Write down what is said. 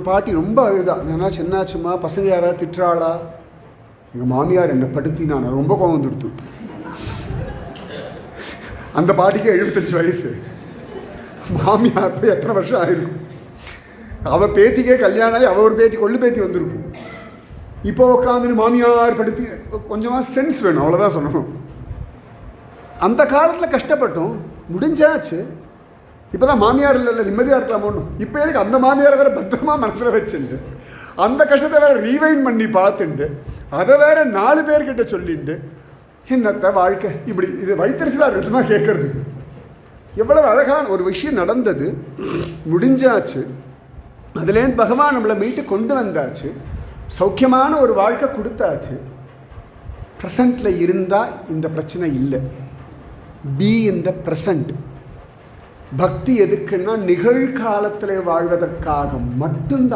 பாட்டி ரொம்ப அழுதா. ஏன்னா சின்னாச்சுமா பசங்க யாராவது திட்டுறாளா? எங்கள் மாமியார் என்னை படுத்தி நான் ரொம்ப கோவம் கொடுத்து. அந்த பாட்டிக்கு 75 வயசு. மாமியார் போய் எத்தனை வருஷம் ஆயிருக்கும். அவள் பேத்திக்கே கல்யாணம் ஆகி அவள் ஒரு பேத்தி கொள்ளு பேத்தி வந்திருக்கும். இப்போ உட்காந்துன்னு மாமியார் படுத்தி கொஞ்சமாக சென்ஸ் வேணும், அவ்வளோதான் சொல்லணும். அந்த காலத்தில் கஷ்டப்பட்டோம், முடிஞ்சாச்சு. இப்போ தான் மாமியார் இல்லை நிம்மதியாக இருக்கலாமோன்னு. இப்போ எதுக்கு அந்த மாமியாரை வேறு பத்திரமா மனசில் வச்சுண்டு அந்த கஷ்டத்தை வேறு ரீவைன் பண்ணி பார்த்துண்டு அதை வேற 4 பேர்கிட்ட சொல்லிண்டு என்னத்த வாழ்க்கை இப்படி. இது வைத்தறிச்சலாக நிஜமாக கேட்குறது. எவ்வளவு அழகான ஒரு விஷயம் நடந்தது, முடிஞ்சாச்சு. அதுலேருந்து பகவான் நம்மளை மீட்டு கொண்டு வந்தாச்சு, சௌக்கியமான ஒரு வாழ்க்கை கொடுத்தாச்சு. ப்ரெசண்டில் இருந்தால் இந்த பிரச்சனை இல்லை. Be in the present. பக்தி எதுக்குன்னா நிகழ்காலத்தில் வாழ்வதற்காக மட்டும்தான்.